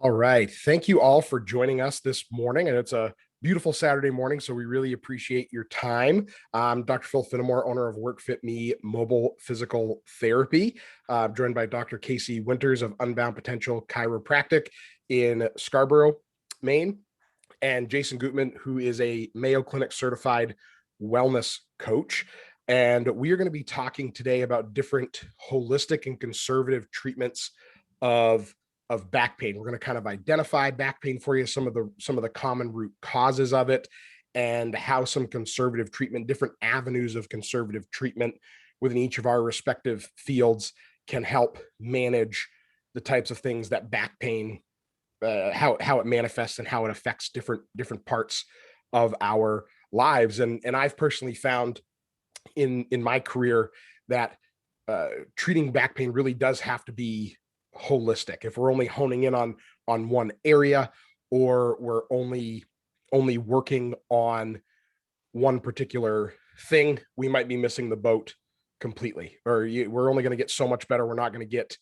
All right. Thank you all for joining us this morning. And it's a beautiful Saturday morning, so we really appreciate your time. I'm Dr. Phil Finemore, owner of WorkFitME Mobile Physical Therapy, joined by Dr. Casey Winters of Unbound Potential Chiropractic in Scarborough, Maine, and Jason Gootman, who is a Mayo Clinic certified wellness coach. And we are going to be talking today about different holistic and conservative treatments of back pain. We're going to kind of identify back pain for you, some of the common root causes of it, and how some conservative treatment, different avenues of conservative treatment within each of our respective fields can help manage the types of things that back pain, how it manifests and how it affects different parts of our lives. And I've personally found in my career that treating back pain really does have to be holistic. If we're only honing in on one area, or we're only working on one particular thing, we might be missing the boat completely. Or we're only going to get so much better. We're not going to get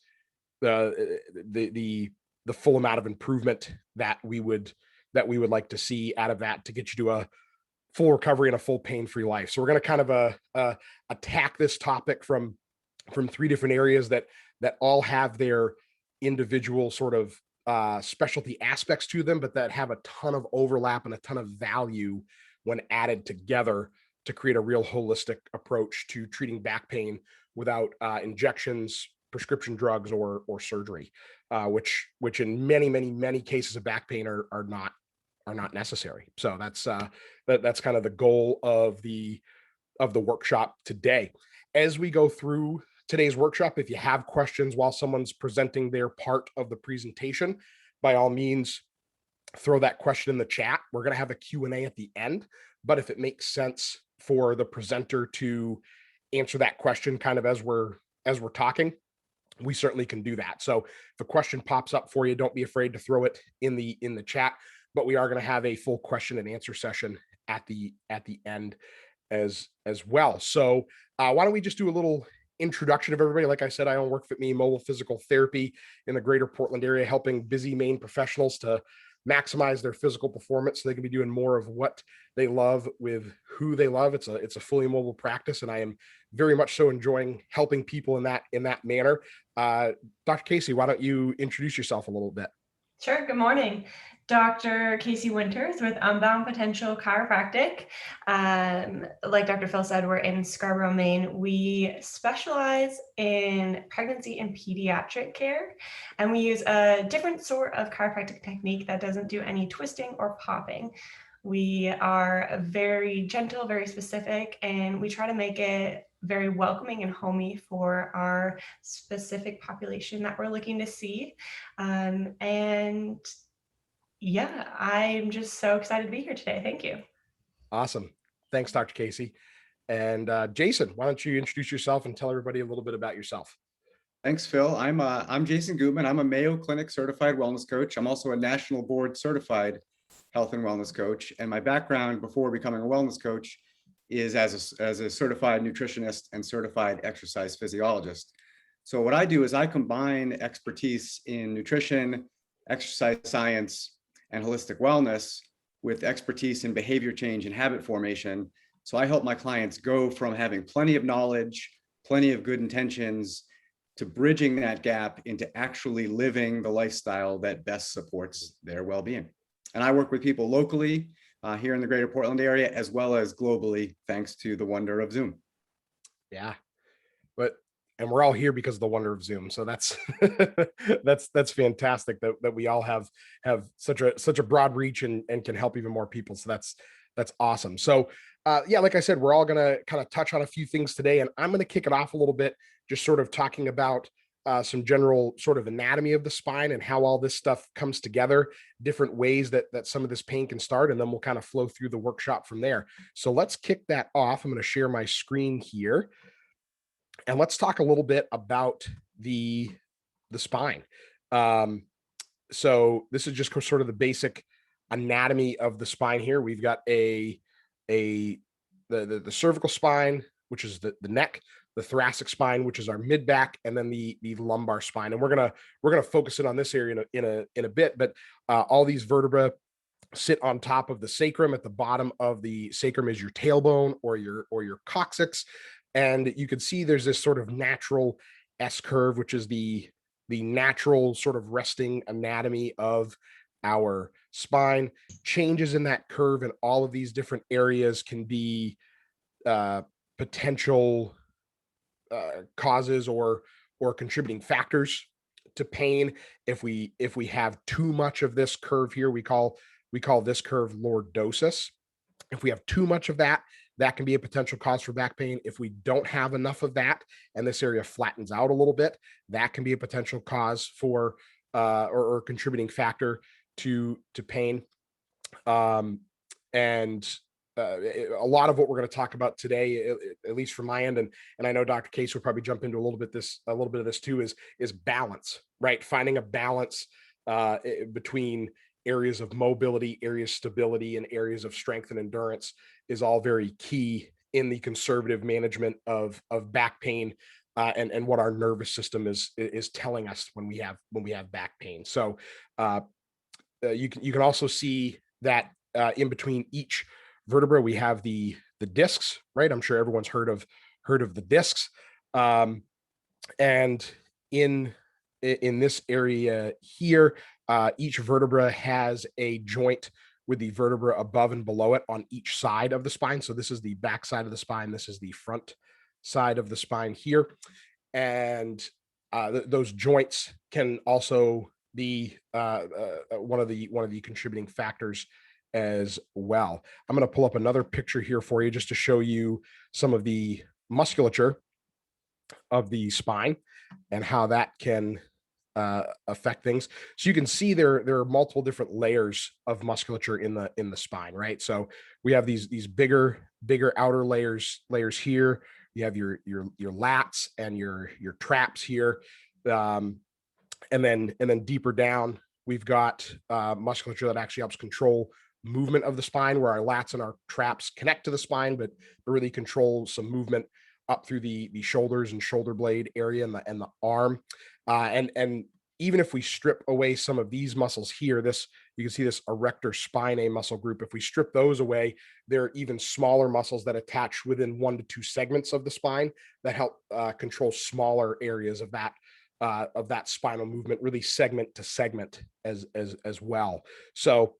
the full amount of improvement that we would like to see out of that to get you to a full recovery and a full pain-free life. So we're going to kind of attack this topic from three different areas that all have their individual sort of specialty aspects to them, but that have a ton of overlap and a ton of value when added together to create a real holistic approach to treating back pain without injections, prescription drugs, or surgery, which in many cases of back pain are not necessary. So that's kind of the goal of the workshop today. As we go through today's workshop, if you have questions while someone's presenting their part of the presentation, by all means, throw that question in the chat. We're going to have a Q&A at the end, but if it makes sense for the presenter to answer that question kind of as we're talking, we certainly can do that. So if a question pops up for you, don't be afraid to throw it in the chat, but we are going to have a full question and answer session at the end as well. So why don't we just do a little introduction of everybody. Like I said, I own WorkFitME Mobile Physical Therapy in the greater Portland area, helping busy Maine professionals to maximize their physical performance so they can be doing more of what they love with who they love. It's a fully mobile practice, and I am very much so enjoying helping people in that manner. Dr. Casey, why don't you introduce yourself a little bit? Sure. Good morning. Dr. Casey Winters with Unbound Potential Chiropractic. Like Dr. Phil said, we're in Scarborough, Maine. We specialize in pregnancy and pediatric care, and we use a different sort of chiropractic technique that doesn't do any twisting or popping. We are very gentle, very specific, and we try to make it very welcoming and homey for our specific population that we're looking to see. And yeah, I'm just so excited to be here today. Thank you. Awesome. Thanks, Dr. Casey. And Jason, why don't you introduce yourself and tell everybody a little bit about yourself? Thanks, Phil. I'm Jason Gootman. I'm a Mayo Clinic certified wellness coach. I'm also a national board certified health and wellness coach. And my background before becoming a wellness coach is as a certified nutritionist and certified exercise physiologist. So what I do is I combine expertise in nutrition, exercise science, and holistic wellness with expertise in behavior change and habit formation. So I help my clients go from having plenty of knowledge, plenty of good intentions, to bridging that gap into actually living the lifestyle that best supports their well-being. And I work with people locally here in the greater Portland area, as well as globally, thanks to the wonder of Zoom. Yeah, and we're all here because of the wonder of Zoom. So that's that's fantastic that we all have such a broad reach and can help even more people. So that's awesome. So yeah, like I said, we're all going to kind of touch on a few things today, and I'm going to kick it off a little bit, just sort of talking about some general sort of anatomy of the spine and how all this stuff comes together, different ways that some of this pain can start, and then we'll kind of flow through the workshop from there. So let's kick that off. I'm going to share my screen here, and let's talk a little bit about the spine. So this is just sort of the basic anatomy of the spine here. We've got the cervical spine, which is the neck. the thoracic spine, which is our mid back, and then the lumbar spine. And we're gonna focus in on this area in a bit, but all these vertebrae sit on top of the sacrum. At the bottom of the sacrum is your tailbone or your coccyx, and you can see there's this sort of natural S curve, which is the natural sort of resting anatomy of our spine. Changes in that curve in all of these different areas can be potential causes or contributing factors to pain. If we have too much of this curve here, we call this curve lordosis. If we have too much of that, that can be a potential cause for back pain. If we don't have enough of that and this area flattens out a little bit, that can be a potential cause for or contributing factor to pain. And a lot of what we're going to talk about today, at least from my end, and I know Dr. Case will probably jump into a little bit of this too, is balance, right? Finding a balance between areas of mobility, areas of stability, and areas of strength and endurance is all very key in the conservative management of back pain and what our nervous system is telling us when we have back pain. So you can also see that in between each vertebra we have the discs, right? I'm sure everyone's heard of the discs, and in this area here, each vertebra has a joint with the vertebra above and below it on each side of the spine. So this is the back side of the spine. This is the front side of the spine here. And those joints can also be one of the contributing factors as well. I'm going to pull up another picture here for you just to show you some of the musculature of the spine and how that can affect things. So you can see there are multiple different layers of musculature in the spine, right? So we have these bigger outer layers here. You have your lats and your traps here, and then deeper down we've got musculature that actually helps control movement of the spine, where our lats and our traps connect to the spine, but really control some movement up through the shoulders and shoulder blade area and the arm. And even if we strip away some of these muscles here, you can see this erector spinae muscle group. If we strip those away, there are even smaller muscles that attach within 1 to 2 segments of the spine that help control smaller areas of that spinal movement, really segment to segment as well. So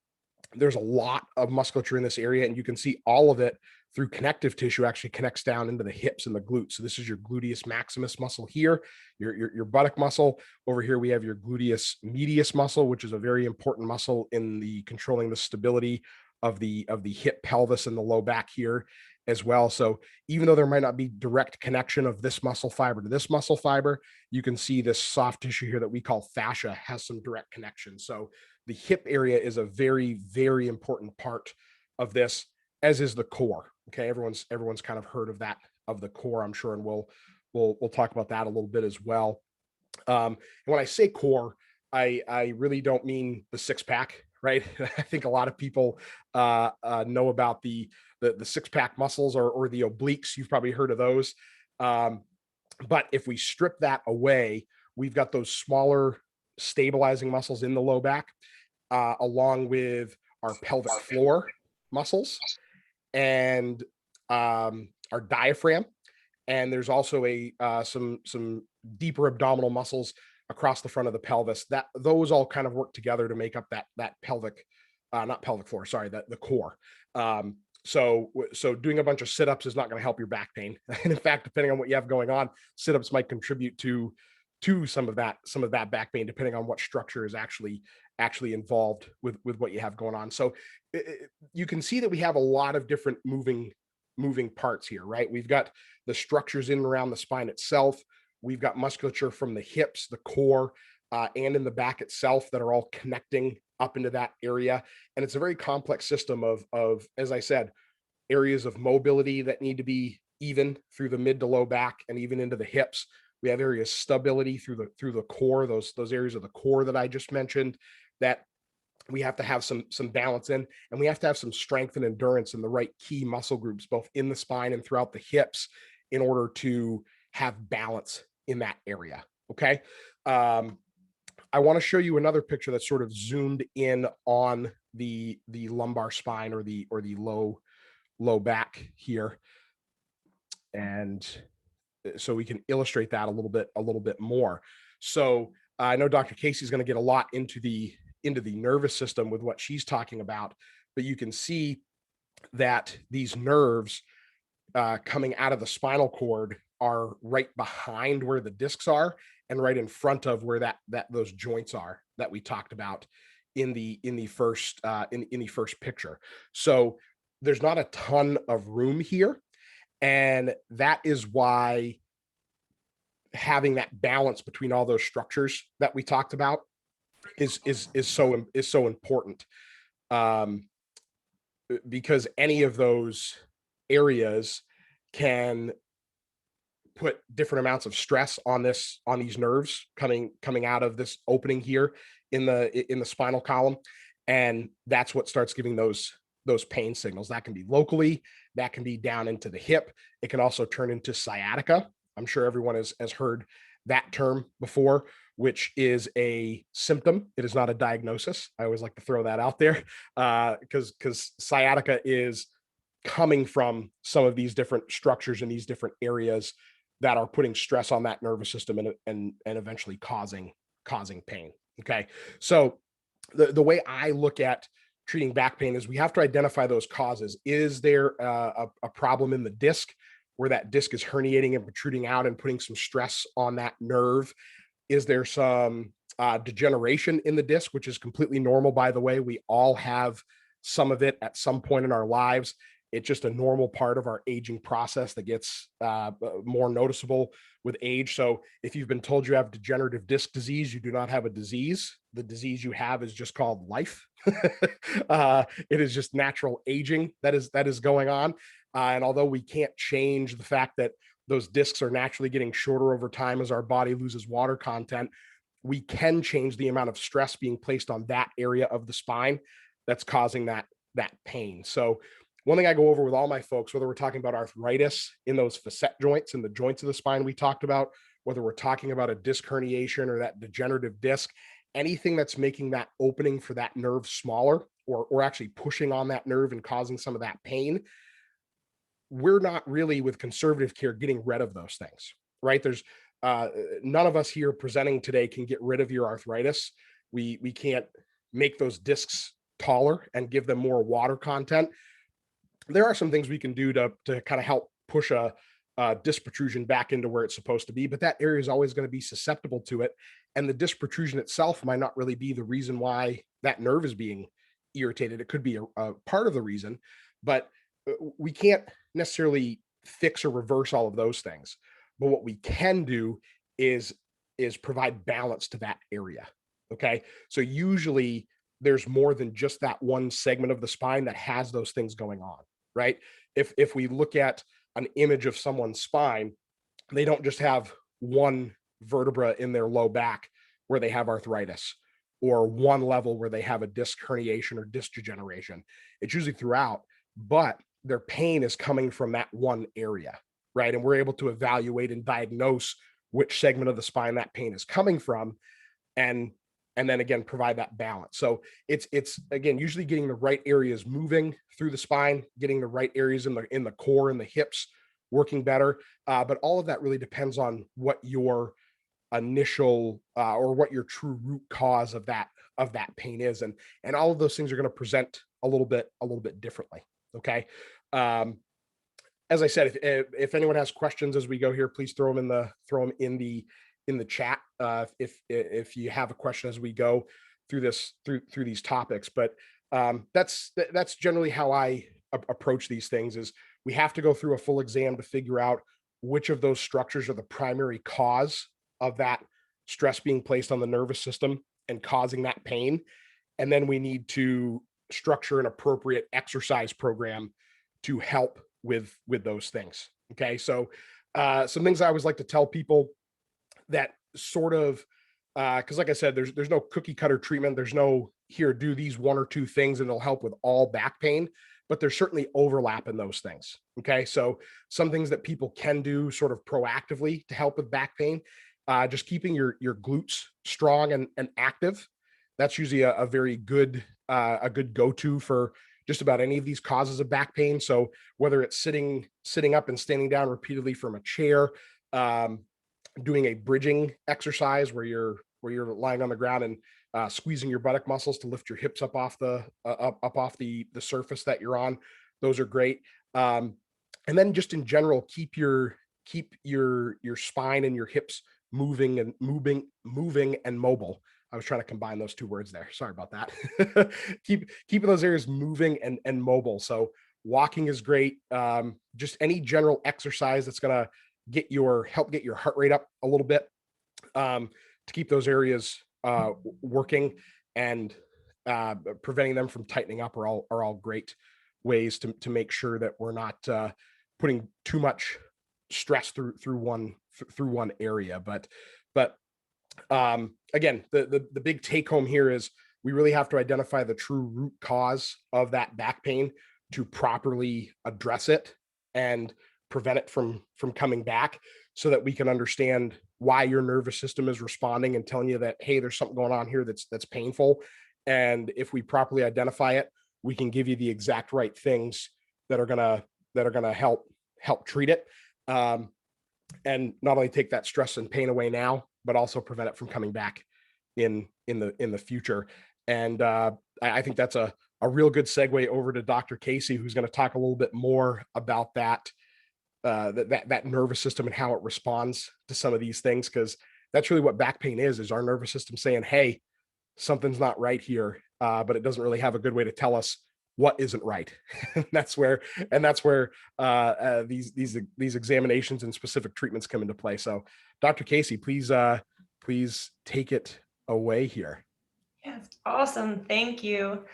there's a lot of musculature in this area, and you can see all of it through connective tissue actually connects down into the hips and the glutes. So this is your gluteus maximus muscle here, your buttock muscle. Over here we have your gluteus medius muscle, which is a very important muscle in the controlling the stability of the hip pelvis and the low back here as well. So even though there might not be direct connection of this muscle fiber to this muscle fiber, you can see this soft tissue here that we call fascia has some direct connection. So the hip area is a very, very important part of this, as is the core. Okay, everyone's kind of heard of that, of the core, I'm sure, and we'll talk about that a little bit as well. And when I say core, I really don't mean the six pack, right? I think a lot of people know about the six pack muscles or the obliques. You've probably heard of those. But if we strip that away, we've got those smaller stabilizing muscles in the low back, along with our pelvic floor muscles and our diaphragm. And there's also some deeper abdominal muscles across the front of the pelvis. That those all kind of work together to make up that pelvic, not pelvic floor, sorry, the core. So doing a bunch of sit-ups is not going to help your back pain. And in fact, depending on what you have going on, sit-ups might contribute to some of that back pain, depending on what structure is actually involved with what you have going on. So you can see that we have a lot of different moving parts here, right? We've got the structures in and around the spine itself. We've got musculature from the hips, the core, and in the back itself that are all connecting up into that area. And it's a very complex system of, as I said, areas of mobility that need to be even through the mid to low back and even into the hips. We have areas of stability through the core, those areas of the core that I just mentioned, that we have to have some balance in, and we have to have some strength and endurance in the right key muscle groups, both in the spine and throughout the hips, in order to have balance in that area. Okay. I want to show you another picture that's sort of zoomed in on the lumbar spine or the low back here. And so we can illustrate that a little bit more. So I know Dr. Casey is going to get a lot into the nervous system with what she's talking about, but you can see that these nerves coming out of the spinal cord are right behind where the discs are and right in front of where those joints are that we talked about in the first picture. So there's not a ton of room here, and that is why having that balance between all those structures that we talked about is so important, because any of those areas can put different amounts of stress on these nerves coming out of this opening here in the spinal column, and that's what starts giving those pain signals. That can be locally, that can be down into the hip. It can also turn into sciatica. I'm sure everyone has heard that term before, which is a symptom. It is not a diagnosis. I always like to throw that out there, because sciatica is coming from some of these different structures in these different areas that are putting stress on that nervous system and eventually causing pain. Okay. So the way I look at treating back pain is we have to identify those causes. Is there a problem in the disc where that disc is herniating and protruding out and putting some stress on that nerve? Is there some degeneration in the disc, which is completely normal, by the way? We all have some of it at some point in our lives. It's just a normal part of our aging process that gets more noticeable with age. So if you've been told you have degenerative disc disease, you do not have a disease. The disease you have is just called life. It is just natural aging that is going on. And although we can't change the fact that those discs are naturally getting shorter over time as our body loses water content, we can change the amount of stress being placed on that area of the spine that's causing that pain. So one thing I go over with all my folks, whether we're talking about arthritis in those facet joints and the joints of the spine we talked about, whether we're talking about a disc herniation or that degenerative disc, anything that's making that opening for that nerve smaller or actually pushing on that nerve and causing some of that pain, we're not really, with conservative care, getting rid of those things, right? There's none of us here presenting today can get rid of your arthritis. We can't make those discs taller and give them more water content. There are some things we can do to kind of help push a disc protrusion back into where it's supposed to be, but that area is always going to be susceptible to it. And the disc protrusion itself might not really be the reason why that nerve is being irritated. It could be a part of the reason, but we can't necessarily fix or reverse all of those things. But what we can do is provide balance to that area. Okay. So usually there's more than just that one segment of the spine that has those things going on, right? If we look at an image of someone's spine, they don't just have one vertebra in their low back where they have arthritis, or one level where they have a disc herniation or disc degeneration. It's usually throughout, but their pain is coming from that one area, right? And we're able to evaluate and diagnose which segment of the spine that pain is coming from, and then again provide that balance. So it's again usually getting the right areas moving through the spine, getting the right areas in the core and the hips working better. But all of that really depends on what your initial or what your true root cause of that pain is, and all of those things are going to present a little bit differently. Okay. As I said, if anyone has questions as we go here, please throw them in the chat. If you have a question as we go through these topics, but that's generally how I approach these things. Is we have to go through a full exam to figure out which of those structures are the primary cause of that stress being placed on the nervous system and causing that pain, and then we need to structure an appropriate exercise program to help with those things. Okay, so some things I always like to tell people that sort of, because like I said, there's no cookie cutter treatment. There's no, here, do these one or two things and it'll help with all back pain. but there's certainly overlap in those things. Okay. So some things that people can do sort of proactively to help with back pain, just keeping your glutes strong and active. That's usually a very good, a good go-to for just about any of these causes of back pain. So whether it's sitting up and standing down repeatedly from a chair, doing a bridging exercise where you're lying on the ground and squeezing your buttock muscles to lift your hips up off the surface that you're on. Those are great. And then just in general, keep your spine and your hips moving and mobile. I was trying to combine those two words there. Sorry about that. Keeping those areas moving and mobile. So walking is great. Just any general exercise that's going to help get your heart rate up a little bit, to keep those areas working and preventing them from tightening up are all great ways to make sure that we're not putting too much stress through one area. But again, the big take home here is we really have to identify the true root cause of that back pain to properly address it and prevent it from coming back, so that we can understand why your nervous system is responding and telling you that, hey, there's something going on here that's painful. And if we properly identify it, we can give you the exact right things that are gonna help treat it, and not only take that stress and pain away now, but also prevent it from coming back in the future. And I think that's a real good segue over to Dr. Casey, who's going to talk a little bit more about that nervous system and how it responds to some of these things, because that's really what back pain is our nervous system saying, hey, something's not right here, but it doesn't really have a good way to tell us what isn't right. that's where these examinations and specific treatments come into play. So Dr. Casey, please take it away here. Yes, awesome. Thank you.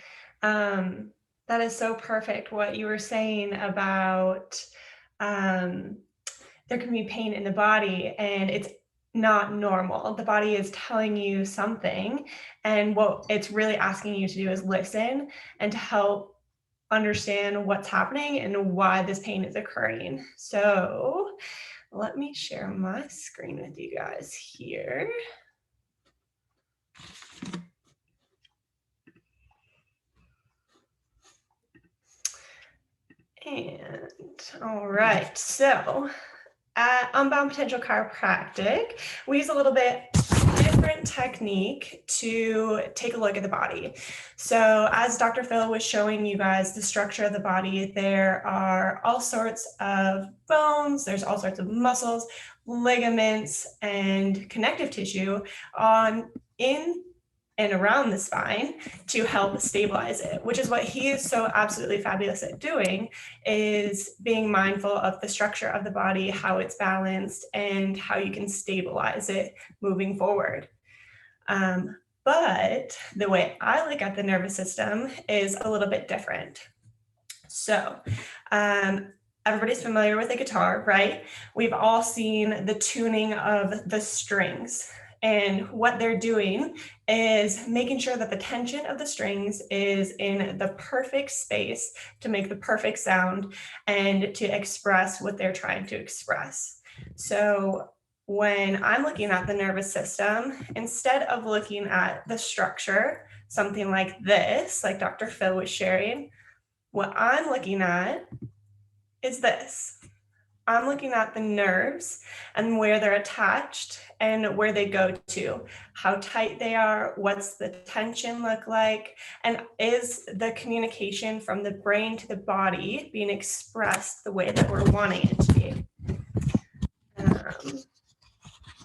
That is so perfect what you were saying about there can be pain in the body and it's not normal. The body is telling you something, and what it's really asking you to do is listen and to help understand what's happening and why this pain is occurring. So let me share my screen with you guys here. And all right, so at Unbound Potential Chiropractic, we use a little bit different technique to take a look at the body. So as Dr. Phil was showing you guys the structure of the body, there are all sorts of bones, there's all sorts of muscles, ligaments, and connective tissue in and around the spine to help stabilize it, which is what he is so absolutely fabulous at doing, is being mindful of the structure of the body, how it's balanced, and how you can stabilize it moving forward. But the way I look at the nervous system is a little bit different. So everybody's familiar with a guitar, right? We've all seen the tuning of the strings. And what they're doing is making sure that the tension of the strings is in the perfect space to make the perfect sound and to express what they're trying to express. So when I'm looking at the nervous system, instead of looking at the structure, something like this, like Dr. Phil was sharing, what I'm looking at is this. I'm looking at the nerves and where they're attached and where they go to, how tight they are, what's the tension look like, and is the communication from the brain to the body being expressed the way that we're wanting it to be.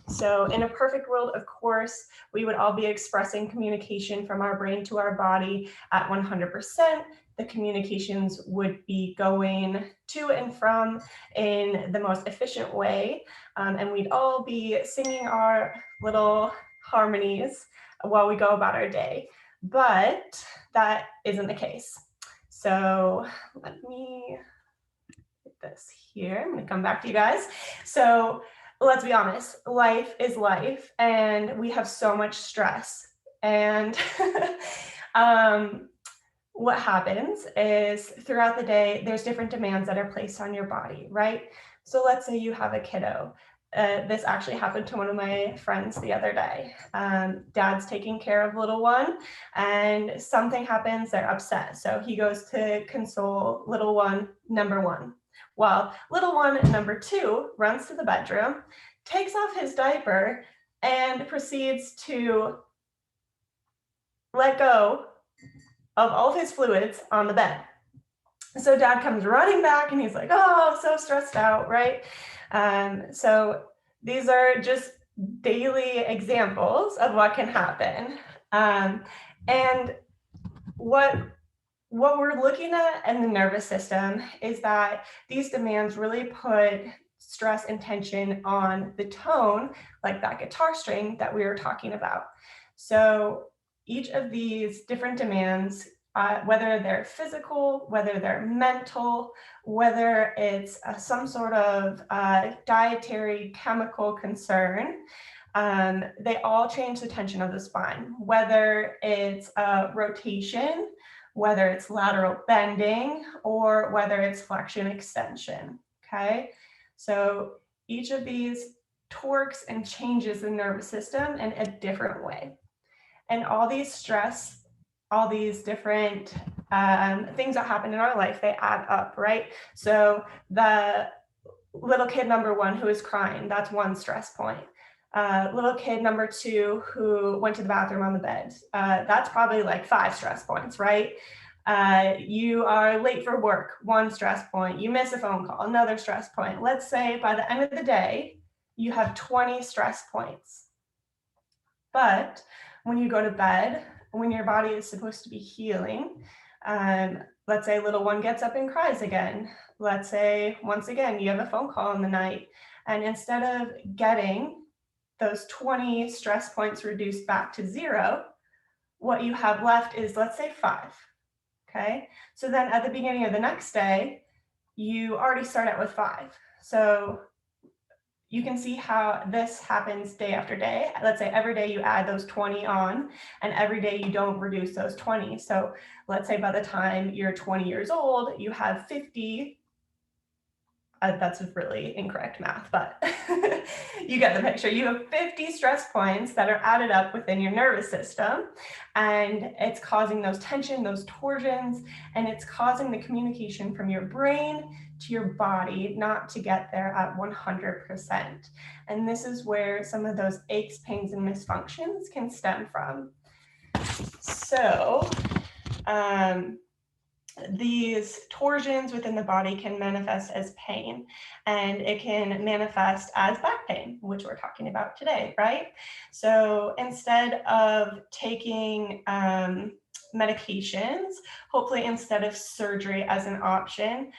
So in a perfect world, of course, we would all be expressing communication from our brain to our body at 100%. The communications would be going to and from in the most efficient way. And we'd all be singing our little harmonies while we go about our day. But that isn't the case. So let me get this here. I'm going to come back to you guys. So let's be honest, life is life, and we have so much stress. And what happens is throughout the day, there's different demands that are placed on your body, right? So let's say you have a kiddo. This actually happened to one of my friends the other day. Dad's taking care of little one and something happens, they're upset. So he goes to console little one number one. While little one number two runs to the bedroom, takes off his diaper and proceeds to let go of all of his fluids on the bed. So dad comes running back and he's like, oh, so stressed out, right? So these are just daily examples of what can happen. And what we're looking at in the nervous system is that these demands really put stress and tension on the tone, like that guitar string that we were talking about. So each of these different demands, whether they're physical, whether they're mental, whether it's some sort of dietary chemical concern, they all change the tension of the spine, whether it's rotation, whether it's lateral bending, or whether it's flexion extension, okay? So each of these torques and changes the nervous system in a different way. And all these stress, all these different things that happen in our life, they add up, right? So the little kid number one who is crying, that's one stress point. Little kid number two who went to the bathroom on the bed, that's probably like 5 stress points, right? You are late for work, 1 stress point. You miss a phone call, another stress point. Let's say by the end of the day, you have 20 stress points. But when you go to bed, when your body is supposed to be healing, let's say little one gets up and cries again. Let's say, once again, you have a phone call in the night, and instead of getting those 20 stress points reduced back to 0, what you have left is, let's say, 5. Okay, so then at the beginning of the next day, you already start out with 5. So you can see how this happens day after day. Let's say every day you add those 20 on, and every day you don't reduce those 20. So let's say by the time you're 20 years old, you have 50. That's really incorrect math, but you get the picture. You have 50 stress points that are added up within your nervous system, and it's causing those tension, those torsions, and it's causing the communication from your brain to your body not to get there at 100%. And this is where some of those aches, pains, and dysfunctions can stem from. So, these torsions within the body can manifest as pain, and it can manifest as back pain, which we're talking about today, right? So instead of taking medications, hopefully instead of surgery as an option,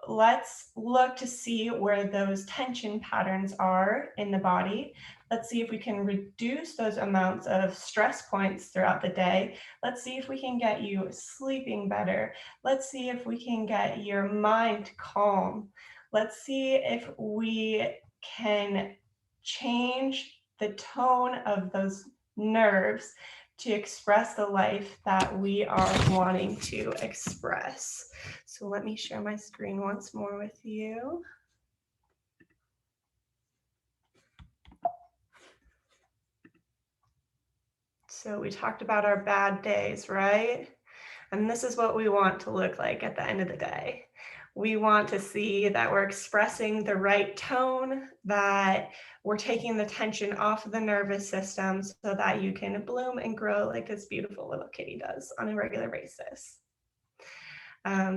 let's look to see where those tension patterns are in the body. Let's see if we can reduce those amounts of stress points throughout the day. Let's see if we can get you sleeping better. Let's see if we can get your mind calm. Let's see if we can change the tone of those nerves to express the life that we are wanting to express. So let me share my screen once more with you. So we talked about our bad days, right? And this is what we want to look like at the end of the day. We want to see that we're expressing the right tone, that we're taking the tension off of the nervous system so that you can bloom and grow like this beautiful little kitty does on a regular basis.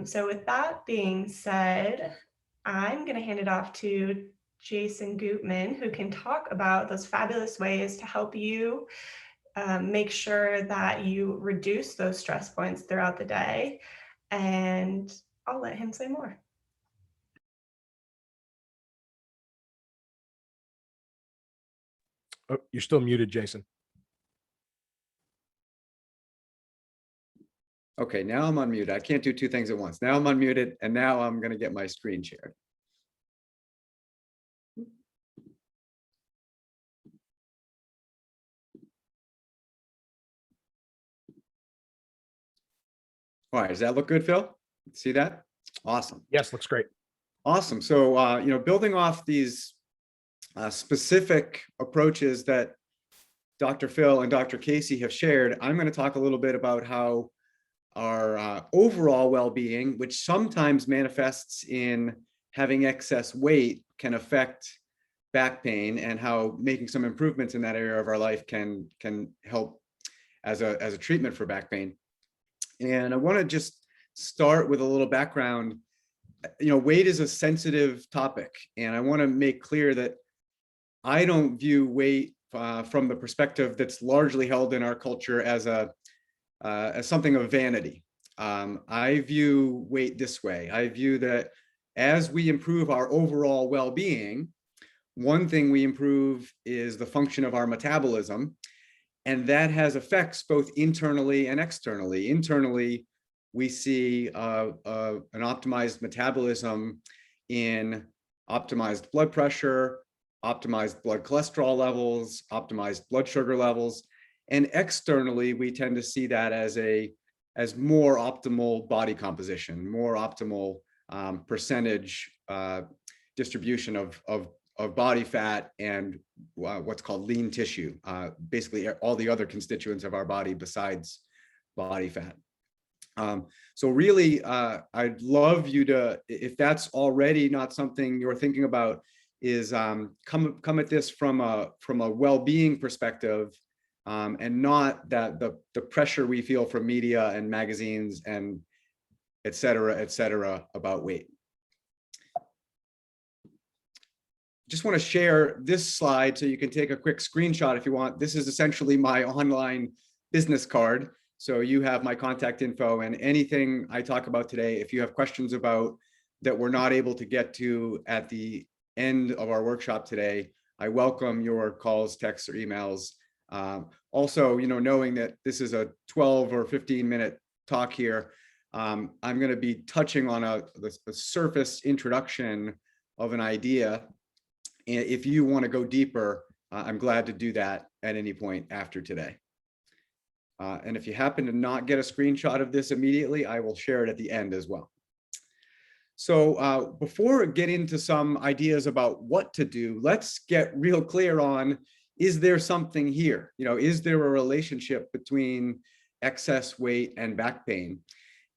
So with that being said, I'm going to hand it off to Jason Gootman, who can talk about those fabulous ways to help you make sure that you reduce those stress points throughout the day. And I'll let him say more. Oh, you're still muted, Jason. Okay, now I'm unmuted. I can't do 2 things at once. Now I'm unmuted, and now I'm going to get my screen shared. All right, does that look good, Phil? See that? Awesome. Yes, looks great. Awesome. So, building off these specific approaches that Dr. Phil and Dr. Casey have shared, I'm going to talk a little bit about how our overall well-being, which sometimes manifests in having excess weight, can affect back pain, and how making some improvements in that area of our life can help as a treatment for back pain. And I want to just start with a little background. Weight is a sensitive topic, and I want to make clear that I don't view weight from the perspective that's largely held in our culture as something of vanity. I view weight this way. I view that as we improve our overall well-being, one thing we improve is the function of our metabolism, and that has effects both internally and externally. Internally, we see an optimized metabolism in optimized blood pressure, optimized blood cholesterol levels, optimized blood sugar levels. And externally, we tend to see that as more optimal body composition, more optimal percentage distribution of body fat and what's called lean tissue, basically all the other constituents of our body besides body fat. So really, I'd love you to, if that's already not something you're thinking about, is come at this from a well-being perspective, and not that the pressure we feel from media and magazines and et cetera about weight. Just want to share this slide so you can take a quick screenshot if you want. This is essentially my online business card. So you have my contact info, and anything I talk about today, if you have questions about that we're not able to get to at the end of our workshop today, I welcome your calls, texts, or emails. Also, knowing that this is a 12 or 15-minute talk here, I'm going to be touching on a surface introduction of an idea. And if you want to go deeper, I'm glad to do that at any point after today. And if you happen to not get a screenshot of this immediately, I will share it at the end as well. So before we get into some ideas about what to do, let's get real clear on, is there something here? Is there a relationship between excess weight and back pain?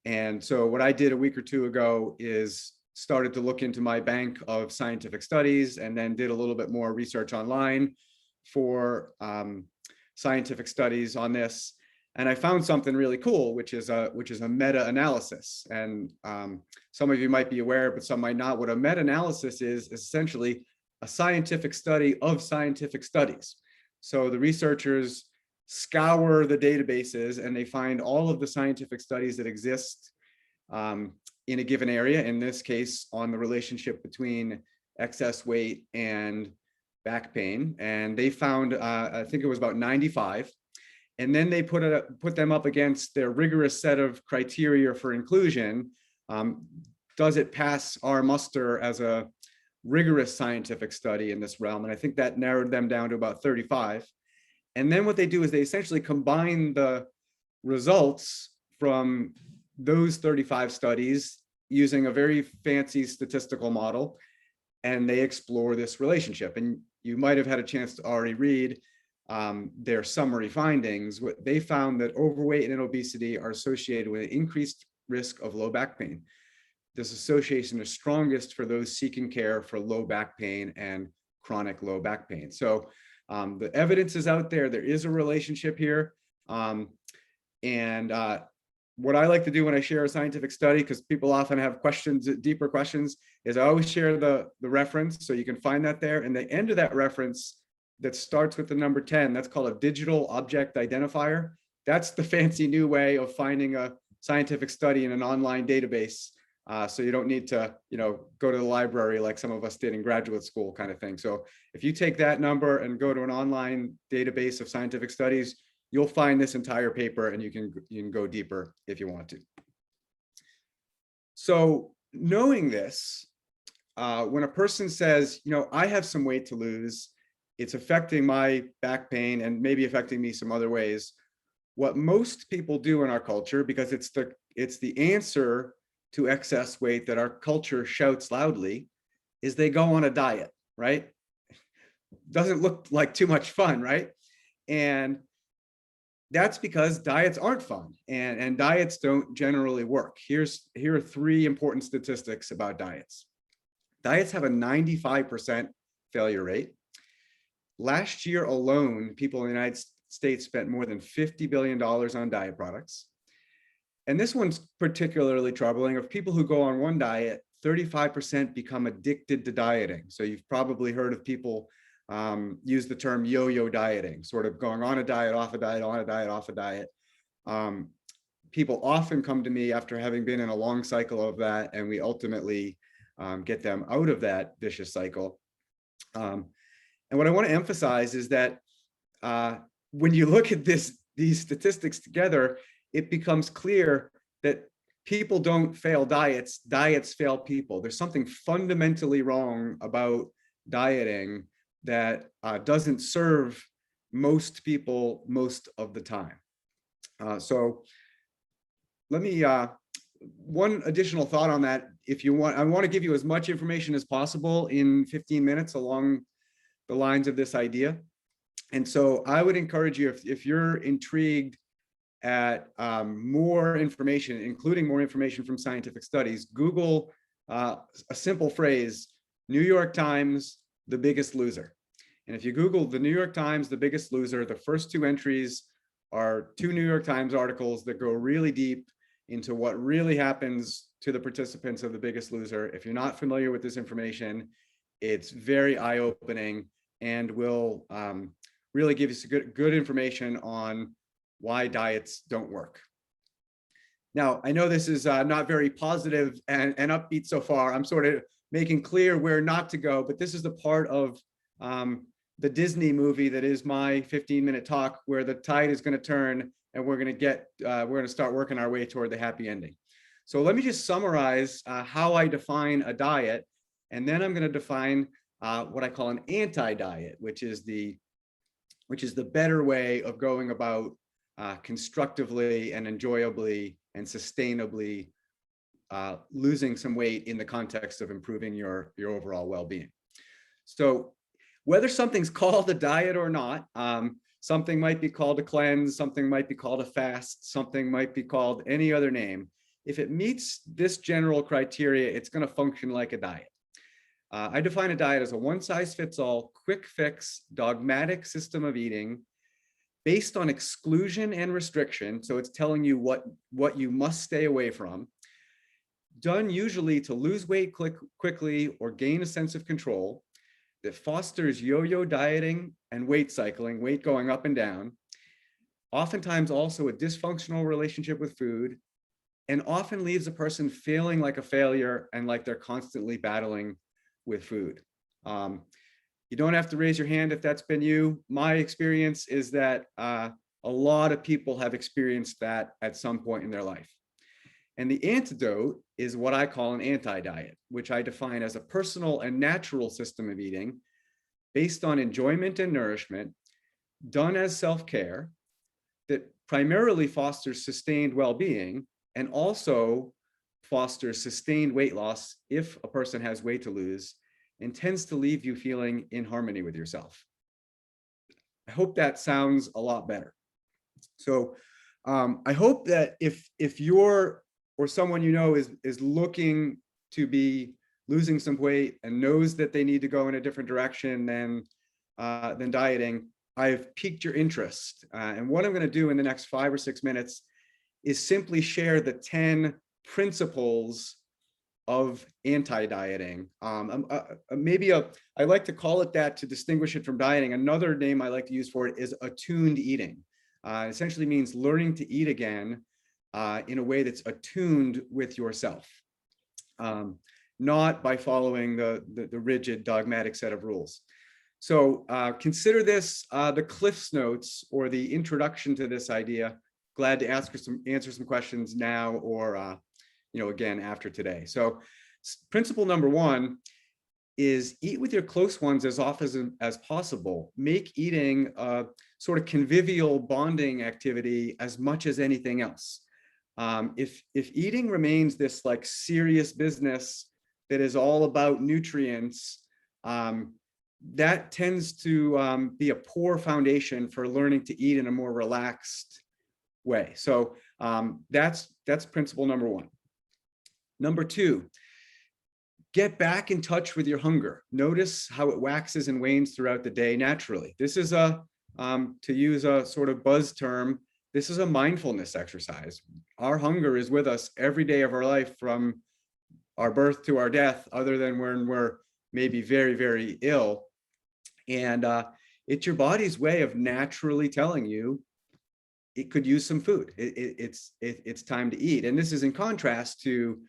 And so what I did a week or two ago is started to look into my bank of scientific studies, and then did a little bit more research online for scientific studies on this. And I found something really cool, which is a meta-analysis. And some of you might be aware, but some might not. What a meta-analysis is essentially a scientific study of scientific studies. So the researchers scour the databases and they find all of the scientific studies that exist in a given area, in this case, on the relationship between excess weight and back pain. And they found, I think it was about 95. And then they put them up against their rigorous set of criteria for inclusion. Does it pass our muster as a rigorous scientific study in this realm? And I think that narrowed them down to about 35. And then what they do is they essentially combine the results from those 35 studies using a very fancy statistical model, and they explore this relationship. And you might have had a chance to already read their summary findings. What they found that overweight and obesity are associated with an increased risk of low back pain. This association is strongest for those seeking care for low back pain and chronic low back pain. So the evidence is out there. There is a relationship here. What I like to do when I share a scientific study, because people often have questions, deeper questions, is I always share the reference. So you can find that there. And the end of that reference that starts with the number 10, that's called a digital object identifier. That's the fancy new way of finding a scientific study in an online database. So you don't need to, go to the library like some of us did in graduate school kind of thing. So if you take that number and go to an online database of scientific studies, you'll find this entire paper, and you can go deeper if you want to. So knowing this, when a person says, I have some weight to lose, it's affecting my back pain and maybe affecting me some other ways, what most people do in our culture, because it's the answer to excess weight that our culture shouts loudly, is they go on a diet, right? Doesn't look like too much fun, right? And that's because diets aren't fun, and diets don't generally work. Here are 3 important statistics about diets. Diets have a 95% failure rate. Last year alone, people in the United States spent more than $50 billion on diet products. And this one's particularly troubling. Of people who go on one diet, 35% become addicted to dieting. So you've probably heard of people use the term yo-yo dieting, sort of going on a diet, off a diet, on a diet, off a diet. People often come to me after having been in a long cycle of that, and we ultimately get them out of that vicious cycle. And what I want to emphasize is that when you look at these statistics together, it becomes clear that people don't fail diets, diets fail people. There's something fundamentally wrong about dieting that doesn't serve most people most of the time. So let me, one additional thought on that. If you want, I want to give you as much information as possible in 15 minutes along the lines of this idea. And so I would encourage you, if you're intrigued at more information, including more information from scientific studies, Google a simple phrase, New York Times, the biggest loser. And if you Google the New York Times, the biggest loser, the first 2 entries are 2 New York Times articles that go really deep into what really happens to the participants of the biggest loser. If you're not familiar with this information, it's very eye-opening and will really give you some good information on why diets don't work. Now, I know this is not very positive and upbeat so far. I'm sort of making clear where not to go, but this is the part of the Disney movie that is my 15-minute talk, where the tide is going to turn and we're going to start working our way toward the happy ending. So let me just summarize how I define a diet, and then I'm going to define what I call an anti-diet, which is the better way of going about constructively and enjoyably and sustainably losing some weight in the context of improving your overall well-being. So whether something's called a diet or not, something might be called a cleanse, something might be called a fast, something might be called any other name. If it meets this general criteria, it's going to function like a diet. I define a diet as a one-size-fits-all, quick fix, dogmatic system of eating based on exclusion and restriction. So it's telling you what you must stay away from, done usually to lose weight quickly or gain a sense of control, that fosters yo-yo dieting and weight cycling, weight going up and down, oftentimes also a dysfunctional relationship with food, and often leaves a person feeling like a failure and like they're constantly battling with food. You don't have to raise your hand if that's been you. My experience is that a lot of people have experienced that at some point in their life. And the antidote is what I call an anti-diet, which I define as a personal and natural system of eating based on enjoyment and nourishment, done as self-care, that primarily fosters sustained well-being and also fosters sustained weight loss if a person has weight to lose, and tends to leave you feeling in harmony with yourself. I hope that sounds a lot better. So I hope that if you're or someone you know is looking to be losing some weight and knows that they need to go in a different direction than dieting, I've piqued your interest. And what I'm going to do in the next 5 or 6 minutes is simply share the 10 principles of anti-dieting. I like to call it that to distinguish it from dieting. Another name I like to use for it is attuned eating. It essentially means learning to eat again in a way that's attuned with yourself, not by following the rigid dogmatic set of rules. So consider this the Cliff's Notes or the introduction to this idea. Glad to answer some questions now or again after today. So principle number 1, is eat with your close ones as often as possible. Make eating a sort of convivial bonding activity as much as anything else. If eating remains this like serious business that is all about nutrients, that tends to be a poor foundation for learning to eat in a more relaxed way. So that's principle number one. Number two, get back in touch with your hunger. Notice how it waxes and wanes throughout the day naturally. This is to use a sort of buzz term, this is a mindfulness exercise. Our hunger is with us every day of our life from our birth to our death, other than when we're maybe very, very ill. And it's your body's way of naturally telling you it could use some food. It's time to eat. And this is in contrast to,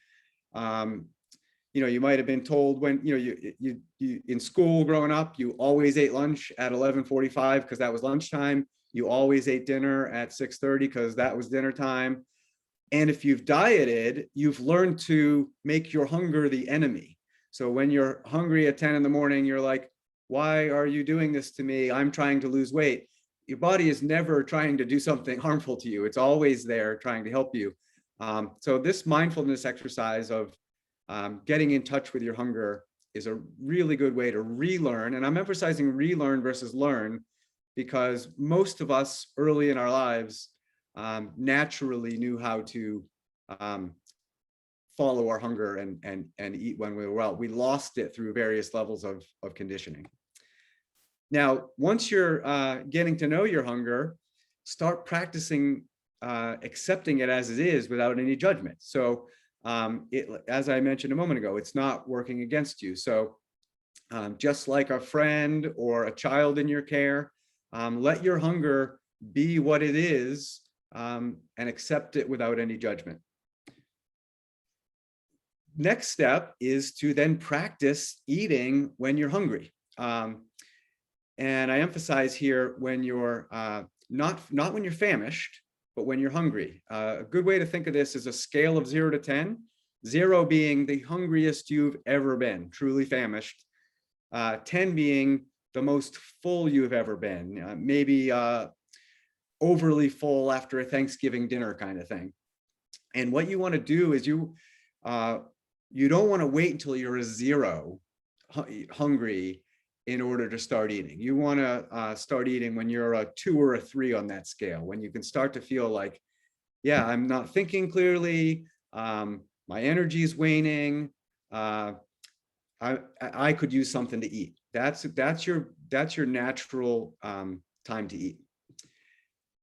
you might have been told when, you in school growing up, you always ate lunch at 11:45 because that was lunchtime. You always ate dinner at 6:30 because that was dinner time. And if you've dieted, you've learned to make your hunger the enemy. So when you're hungry at 10 in the morning, you're like, why are you doing this to me? I'm trying to lose weight. Your body is never trying to do something harmful to you. It's always there trying to help you. So this mindfulness exercise of getting in touch with your hunger is a really good way to relearn. And I'm emphasizing relearn versus learn, because most of us early in our lives naturally knew how to follow our hunger and eat when we were well. We lost it through various levels of conditioning. Now, once you're getting to know your hunger, start practicing accepting it as it is without any judgment. So as I mentioned a moment ago, it's not working against you. So just like a friend or a child in your care, let your hunger be what it is and accept it without any judgment. Next step is to then practice eating when you're hungry. And I emphasize here when you're not when you're famished, but when you're hungry. A good way to think of this is a scale of 0 to 10, 0 being the hungriest you've ever been, truly famished, 10 being the most full you've ever been, maybe overly full after a Thanksgiving dinner kind of thing. And what you want to do is you don't want to wait until you're a 0 hungry in order to start eating. You want to start eating when you're a 2 or a 3 on that scale, when you can start to feel like, yeah, I'm not thinking clearly, my energy is waning, I could use something to eat. That's your natural time to eat.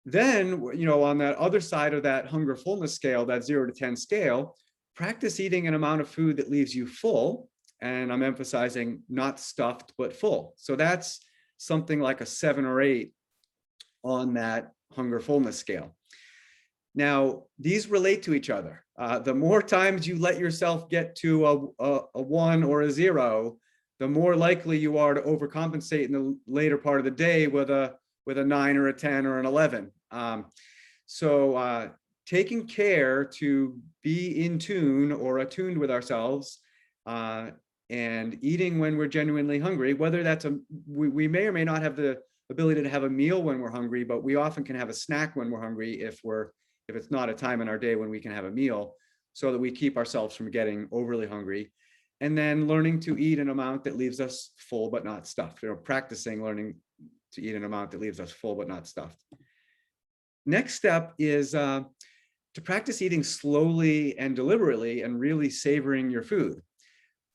Then, on that other side of that hunger fullness scale, that 0 to 10 scale, practice eating an amount of food that leaves you full. And I'm emphasizing not stuffed, but full. So that's something like a 7 or 8 on that hunger fullness scale. Now, these relate to each other. The more times you let yourself get to a 1 or a 0, the more likely you are to overcompensate in the later part of the day with a 9 or a 10 or an 11. So taking care to be in tune or attuned with ourselves and eating when we're genuinely hungry, whether that's we may or may not have the ability to have a meal when we're hungry, but we often can have a snack when we're hungry if it's not a time in our day when we can have a meal, so that we keep ourselves from getting overly hungry. And then learning to eat an amount that leaves us full but not stuffed, practicing learning to eat an amount that leaves us full but not stuffed. Next step is to practice eating slowly and deliberately and really savoring your food.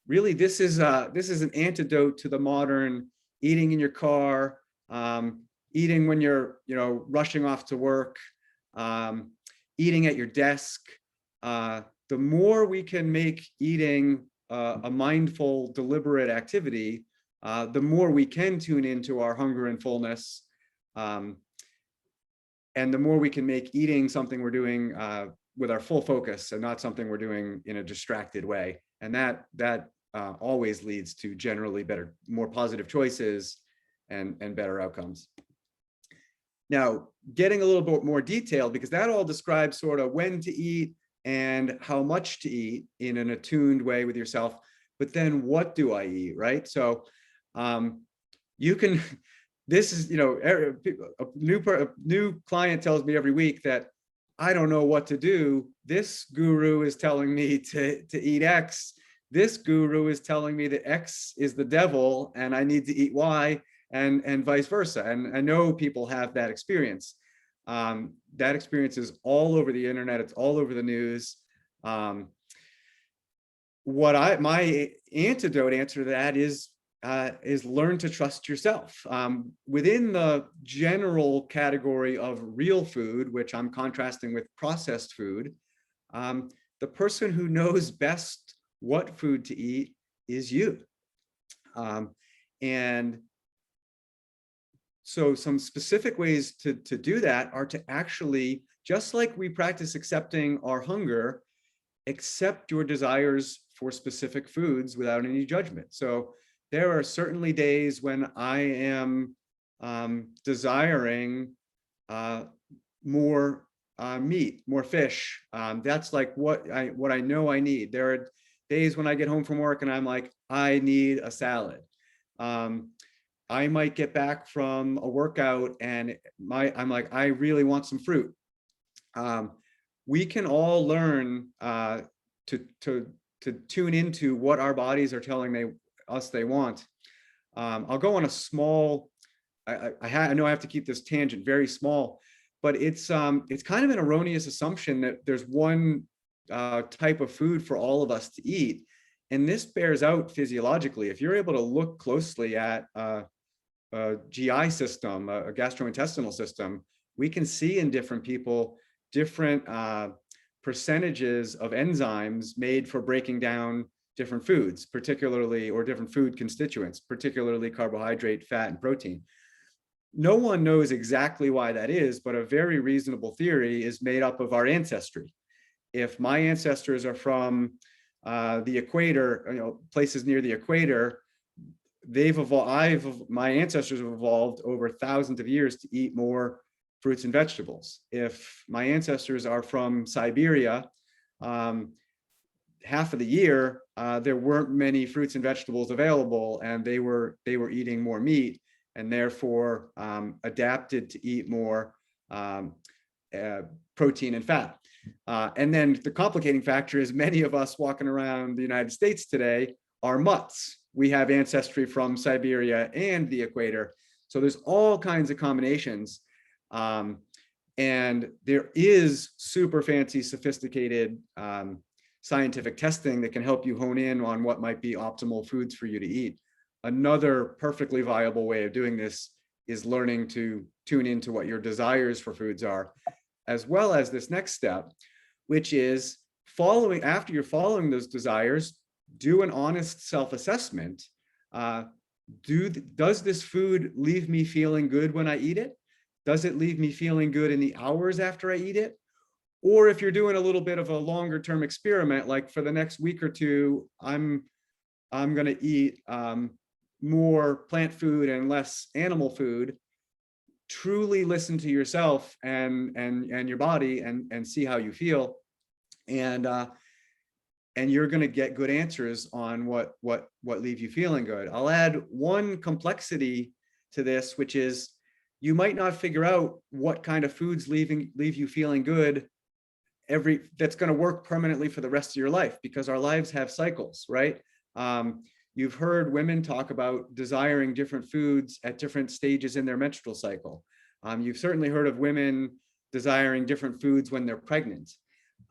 Really, this is an antidote to the modern eating in your car, eating when you're rushing off to work, eating at your desk. The more we can make eating a mindful, deliberate activity, the more we can tune into our hunger and fullness, and the more we can make eating something we're doing with our full focus and not something we're doing in a distracted way. And that always leads to generally better, more positive choices and better outcomes. Now, getting a little bit more detailed, because that all describes sort of when to eat and how much to eat in an attuned way with yourself. but then what do I eat, right? So you can, this is, a new client tells me every week that I don't know what to do. This guru is telling me to eat X. This guru is telling me that X is the devil and I need to eat Y, and vice versa. And I know people have that experience. That experience is all over the internet. It's all over the news. My antidote answer to that is learn to trust yourself. Within the general category of real food, which I'm contrasting with processed food, the person who knows best what food to eat is you. And so some specific ways to do that are to actually, just like we practice accepting our hunger, accept your desires for specific foods without any judgment. So there are certainly days when I am desiring more meat, more fish. That's like what I know I need. There are days when I get home from work and I'm like, I need a salad. I might get back from a workout and I'm like, I really want some fruit. We can all learn to tune into what our bodies are telling us they want. I'll go on a small, I know I have to keep this tangent very small, but it's kind of an erroneous assumption that there's one type of food for all of us to eat. And this bears out physiologically. If you're able to look closely at a GI system, a gastrointestinal system, we can see in different people different percentages of enzymes made for breaking down different foods, particularly, or different food constituents, particularly carbohydrate, fat, and protein. No one knows exactly why that is, but a very reasonable theory is made up of our ancestry. If my ancestors are from the equator, places near the equator, my ancestors have evolved over thousands of years to eat more fruits and vegetables. If my ancestors are from Siberia, half of the year there weren't many fruits and vegetables available, and they were eating more meat, and therefore adapted to eat more protein and fat. And then the complicating factor is many of us walking around the United States today are mutts. We have ancestry from Siberia and the equator. So there's all kinds of combinations. And there is super fancy, sophisticated scientific testing that can help you hone in on what might be optimal foods for you to eat. Another perfectly viable way of doing this is learning to tune into what your desires for foods are, as well as this next step, which is after you're following those desires, do an honest self-assessment. Does this food leave me feeling good when I eat it? Does it leave me feeling good in the hours after I eat it? Or if you're doing a little bit of a longer term experiment, like for the next week or two, I'm going to eat more plant food and less animal food. Truly listen to yourself and your body and see how you feel. And you're going to get good answers on what leave you feeling good. I'll add one complexity to this, which is you might not figure out what kind of foods leave you feeling good that's going to work permanently for the rest of your life, because our lives have cycles, right? You've heard women talk about desiring different foods at different stages in their menstrual cycle. You've certainly heard of women desiring different foods when they're pregnant.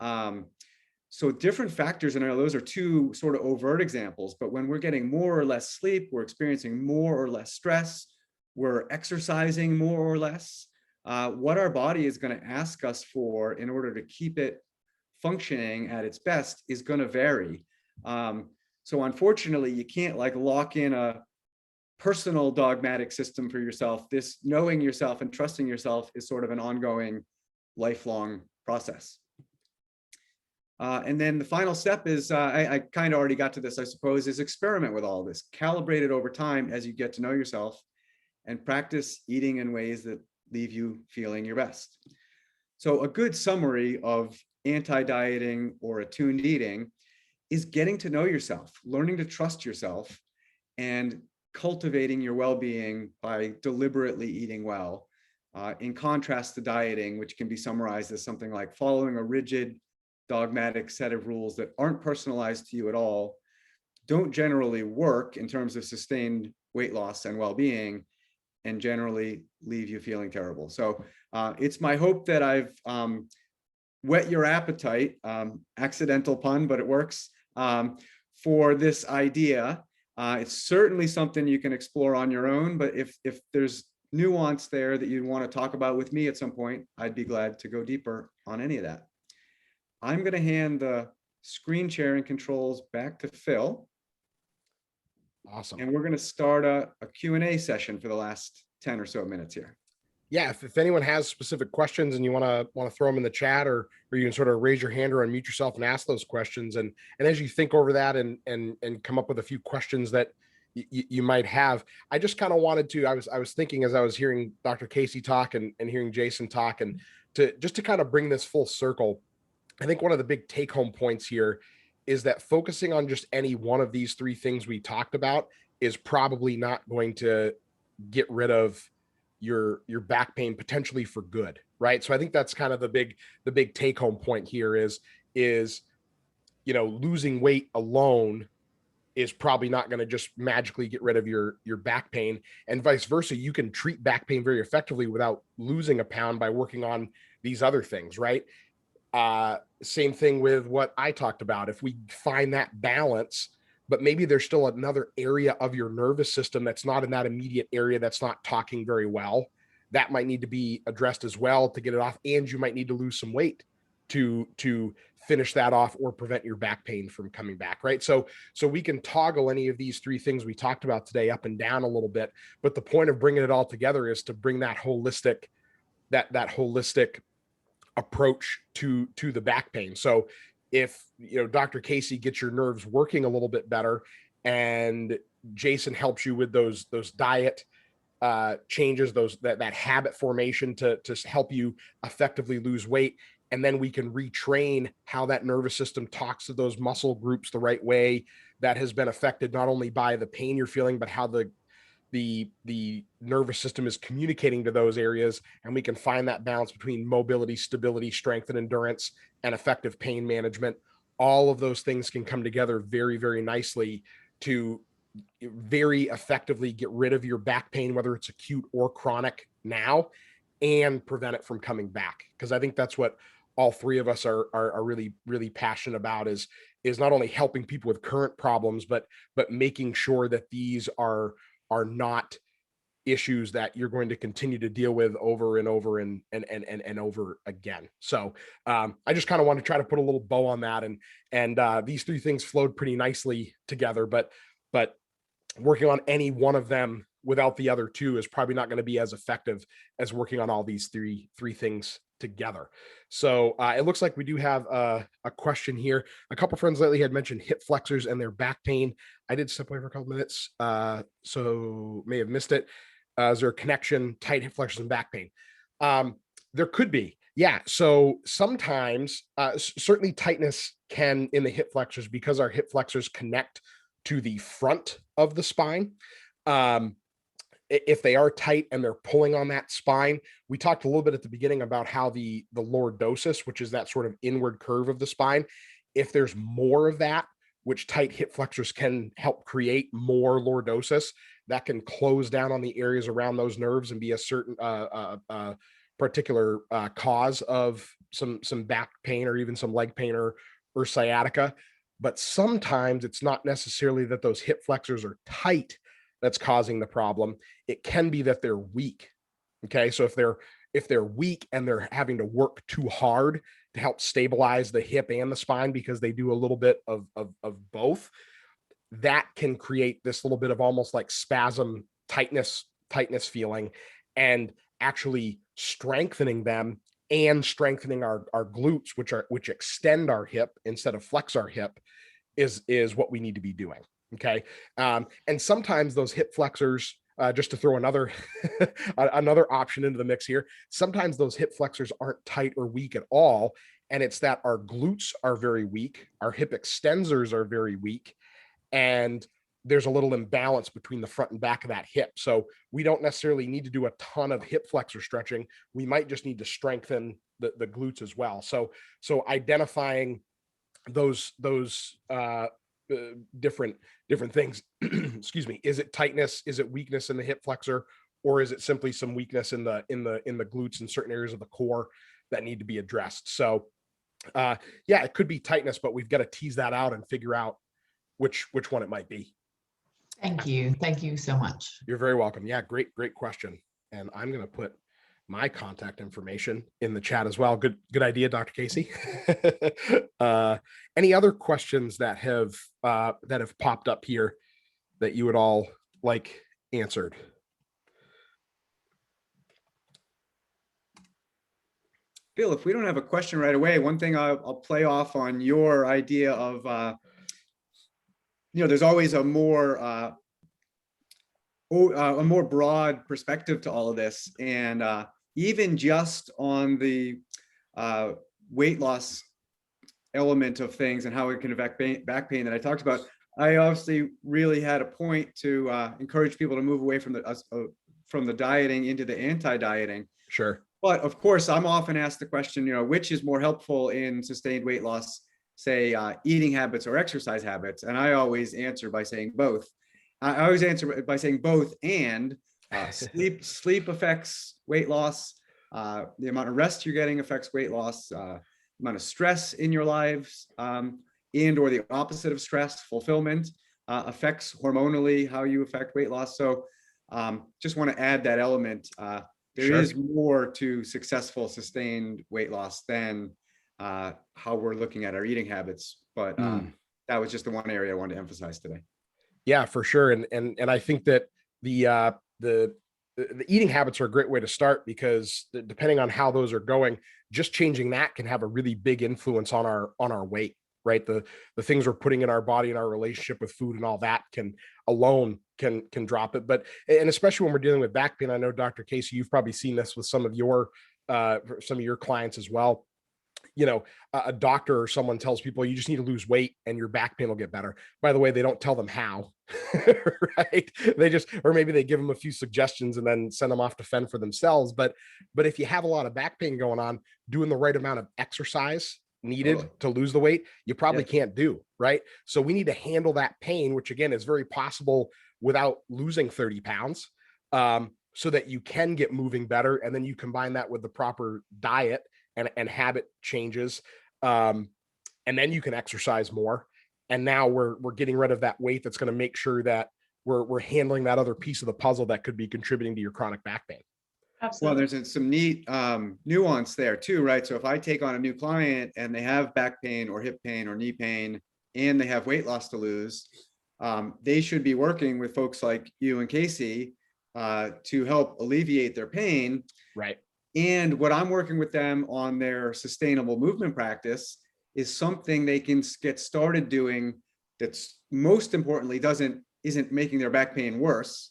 So different factors, and those are two sort of overt examples, but when we're getting more or less sleep, we're experiencing more or less stress, we're exercising more or less, what our body is going to ask us for in order to keep it functioning at its best is going to vary. So unfortunately, you can't lock in a personal dogmatic system for yourself. This knowing yourself and trusting yourself is sort of an ongoing, lifelong process. And then the final step is, I kind of already got to this, I suppose, is experiment with all this. Calibrate it over time as you get to know yourself, and practice eating in ways that leave you feeling your best. So a good summary of anti-dieting or attuned eating is getting to know yourself, learning to trust yourself, and cultivating your well-being by deliberately eating well, in contrast to dieting, which can be summarized as something like following a rigid, dogmatic set of rules that aren't personalized to you at all, don't generally work in terms of sustained weight loss and well-being, and generally leave you feeling terrible. So it's my hope that I've whet your appetite, accidental pun, but it works, for this idea. It's certainly something you can explore on your own, but if there's nuance there that you want to talk about with me at some point, I'd be glad to go deeper on any of that. I'm going to hand the screen sharing controls back to Phil. Awesome. And we're going to start a Q&A session for the last 10 or so minutes here. Yeah, if anyone has specific questions and you want to throw them in the chat, or you can sort of raise your hand or unmute yourself and ask those questions. And as you think over that and come up with a few questions that you might have, I just kind of wanted to, I was thinking as I was hearing Dr. Casey talk and hearing Jason talk, and to kind of bring this full circle, I think one of the big take home points here is that focusing on just any one of these three things we talked about is probably not going to get rid of your back pain potentially for good, right? So I think that's kind of the big take home point here is losing weight alone is probably not going to just magically get rid of your back pain, and vice versa. You can treat back pain very effectively without losing a pound by working on these other things, right? Same thing with what I talked about. If we find that balance, but maybe there's still another area of your nervous system that's not in that immediate area, that's not talking very well, that might need to be addressed as well to get it off. And you might need to lose some weight to finish that off or prevent your back pain from coming back, right? So we can toggle any of these three things we talked about today up and down a little bit, but the point of bringing it all together is to bring that holistic approach to the back pain. So if Dr. Casey gets your nerves working a little bit better, and Jason helps you with those diet changes, that habit formation to help you effectively lose weight, and then we can retrain how that nervous system talks to those muscle groups the right way, that has been affected not only by the pain you're feeling, but how the nervous system is communicating to those areas, and we can find that balance between mobility, stability, strength, and endurance, and effective pain management. All of those things can come together very, very nicely to very effectively get rid of your back pain, whether it's acute or chronic now, and prevent it from coming back. Because I think that's what all three of us are really, really passionate about, is not only helping people with current problems, but making sure that these are not issues that you're going to continue to deal with over and over and over again. So I just kind of want to try to put a little bow on that, and these three things flowed pretty nicely together, but working on any one of them without the other two is probably not going to be as effective as working on all these three things together. So it looks like we do have a question here. A couple friends lately had mentioned hip flexors and their back pain. I did step away for a couple minutes, so may have missed it. Is there a connection, tight hip flexors and back pain? There could be, yeah. So sometimes, certainly tightness can in the hip flexors, because our hip flexors connect to the front of the spine. If they are tight and they're pulling on that spine, we talked a little bit at the beginning about how the lordosis, which is that sort of inward curve of the spine, if there's more of that, which tight hip flexors can help create more lordosis, that can close down on the areas around those nerves and be a certain particular cause of some back pain or even some leg pain or sciatica. But sometimes it's not necessarily that those hip flexors are tight that's causing the problem. It can be that they're weak. Okay, so if they're weak and they're having to work too hard to help stabilize the hip and the spine, because they do a little bit of both, that can create this little bit of almost like spasm tightness feeling, and actually strengthening them and strengthening our glutes, which extend our hip instead of flex our hip, is what we need to be doing. Okay. And sometimes those hip flexors just to throw another another option into the mix here, sometimes those hip flexors aren't tight or weak at all. And it's that our glutes are very weak, our hip extensors are very weak, and there's a little imbalance between the front and back of that hip. So we don't necessarily need to do a ton of hip flexor stretching. We might just need to strengthen the glutes as well. So identifying those different things. Excuse me. Is it tightness? Is it weakness in the hip flexor, or is it simply some weakness in the glutes in certain areas of the core that need to be addressed? So yeah, it could be tightness, but we've got to tease that out and figure out which one it might be. Thank you. Thank you so much. You're very welcome. Yeah, great question. And I'm going to put my contact information in the chat as well. Good idea, Dr. Casey. Any other questions that have popped up here that you would all like answered? Bill, if we don't have a question right away, one thing I'll play off on your idea of, there's always a more broad perspective to all of this. And even just on the weight loss element of things and how it can affect back pain that I talked about, I obviously really had a point to encourage people to move away from the dieting into the anti-dieting. Sure. But of course, I'm often asked the question, which is more helpful in sustained weight loss, say eating habits or exercise habits? And I always answer by saying both. I always answer by saying both, and sleep affects weight loss. The amount of rest you're getting affects weight loss. Amount of stress in your lives, and or the opposite of stress, fulfillment, affects hormonally how you affect weight loss. So just want to add that element. There Sure. is more to successful sustained weight loss than how we're looking at our eating habits. But that was just the one area I wanted to emphasize today. Yeah, for sure. And I think that the eating habits are a great way to start, because depending on how those are going, just changing that can have a really big influence on our weight, right? The things we're putting in our body and our relationship with food and all that can drop it. But, and especially when we're dealing with back pain, I know, Dr. Casey, you've probably seen this with some of your clients as well. A doctor or someone tells people you just need to lose weight and your back pain will get better. By the way, they don't tell them how, right? Or maybe they give them a few suggestions and then send them off to fend for themselves. But if you have a lot of back pain going on, doing the right amount of exercise needed to lose the weight, you probably can't do, right? So we need to handle that pain, which again is very possible without losing 30 pounds, so that you can get moving better. And then you combine that with the proper diet and habit changes. And then you can exercise more. And now we're getting rid of that weight that's going to make sure that we're handling that other piece of the puzzle that could be contributing to your chronic back pain. Absolutely. Well, there's some neat nuance there too, right? So if I take on a new client and they have back pain or hip pain or knee pain, and they have weight loss to lose, they should be working with folks like you and Casey to help alleviate their pain. Right. And what I'm working with them on their sustainable movement practice is something they can get started doing that's most importantly isn't making their back pain worse,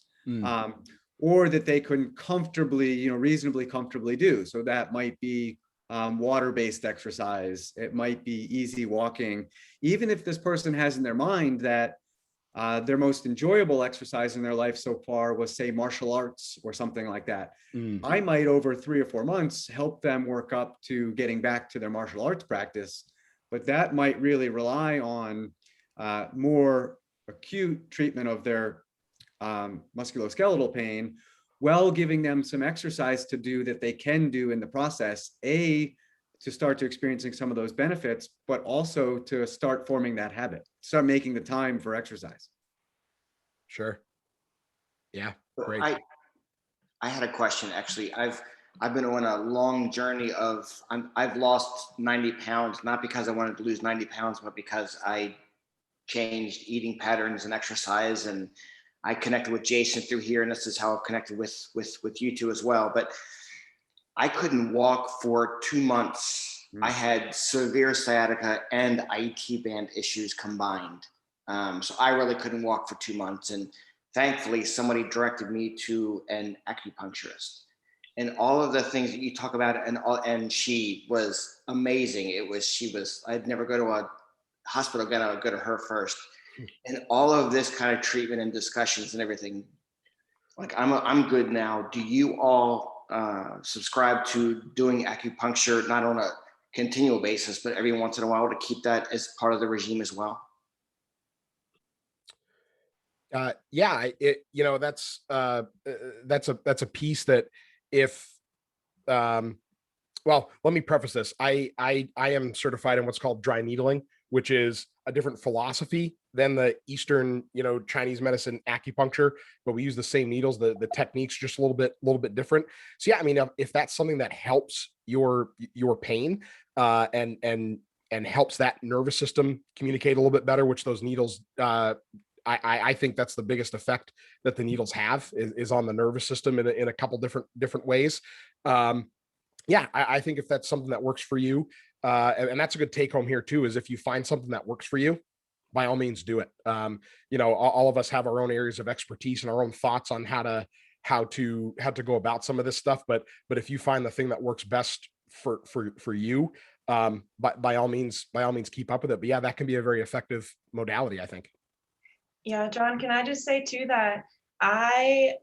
or that they can comfortably, reasonably comfortably do. So that might be water-based exercise. It might be easy walking. Even if this person has in their mind that their most enjoyable exercise in their life so far was, say, martial arts or something like that. I might, over 3 or 4 months, help them work up to getting back to their martial arts practice. But that might really rely on more acute treatment of their musculoskeletal pain, while giving them some exercise to do that they can do in the process, to start to experiencing some of those benefits, but also to start forming that habit, start making the time for exercise. Sure. Yeah. Great. I had a question, actually. I've been on a long journey of, I've lost 90 pounds, not because I wanted to lose 90 pounds, but because I changed eating patterns and exercise, and I connected with Jason through here, and this is how I've connected with you two as well. But I couldn't walk for 2 months. I had severe sciatica and IT band issues combined. So I really couldn't walk for 2 months. And thankfully somebody directed me to an acupuncturist. And all of the things that you talk about, and she was amazing. I'd never go to a hospital again. I would go to her first. And all of this kind of treatment and discussions and everything, like I'm good now. Do you all subscribe to doing acupuncture, not on a continual basis, but every once in a while, to keep that as part of the regime as well? Yeah, that's a piece that if, well, let me preface this. I am certified in what's called dry needling, which is a different philosophy than the Eastern, Chinese medicine acupuncture, but we use the same needles, the techniques just a little bit different. So yeah, I mean, if that's something that helps your pain, and helps that nervous system communicate a little bit better, which those needles, I think that's the biggest effect that the needles have is on the nervous system in a couple different ways. Yeah, I think if that's something that works for you, and that's a good take home here too, is if you find something that works for you, by all means do it. All of us have our own areas of expertise and our own thoughts on how to go about some of this stuff. But if you find the thing that works best for you, by all means keep up with it. But yeah, that can be a very effective modality, I think. Yeah, John, can I just say too that I,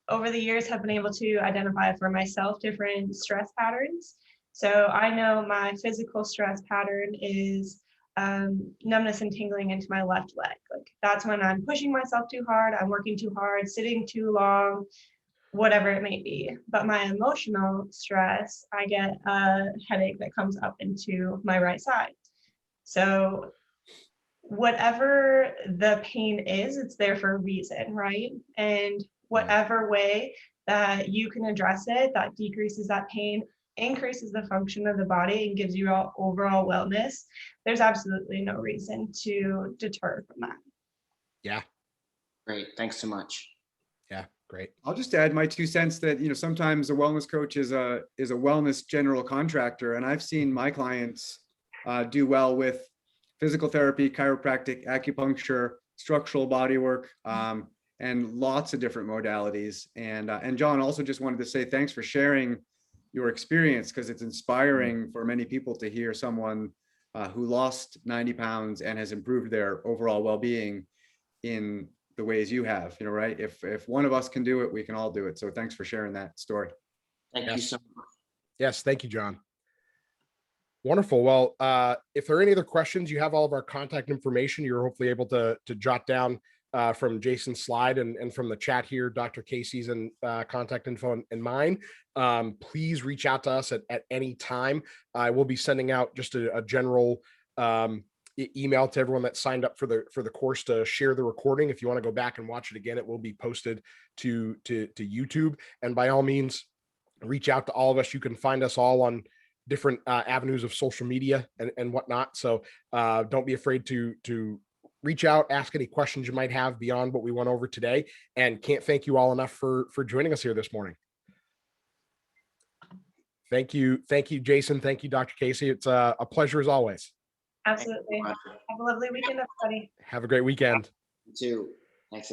over the years, have been able to identify for myself different stress patterns. So I know my physical stress pattern is numbness and tingling into my left leg. Like that's when I'm pushing myself too hard, I'm working too hard, sitting too long, whatever it may be. But my emotional stress, I get a headache that comes up into my right side. So whatever the pain is, it's there for a reason, right? And whatever way that you can address it, that decreases that pain, increases the function of the body, and gives you all overall wellness, there's absolutely no reason to deter from that. Yeah. Great. Thanks so much. Yeah. Great. I'll just add my 2 cents that, sometimes a wellness coach is a wellness general contractor. And I've seen my clients do well with physical therapy, chiropractic, acupuncture, structural body work, and lots of different modalities. And John, also just wanted to say thanks for sharing your experience, because it's inspiring for many people to hear someone who lost 90 pounds and has improved their overall well-being in the ways you have, right? If one of us can do it, we can all do it. So thanks for sharing that story. Thank you so much. Yes. Thank you, John. Wonderful. Well, if there are any other questions, you have all of our contact information. You're hopefully able to jot down from Jason's slide and from the chat here, Dr. Casey's and contact info and mine. Please reach out to us at any time. I will be sending out just a general email to everyone that signed up for the course to share the recording. If you want to go back and watch it again, it will be posted to YouTube. And by all means, reach out to all of us. You can find us all on different avenues of social media and whatnot. So don't be afraid to reach out, ask any questions you might have beyond what we went over today. And can't thank you all enough for joining us here this morning. Thank you, Jason. Thank you, Dr. Casey. It's a pleasure as always. Absolutely. Have a lovely weekend, everybody. Have a great weekend. You too. Thanks.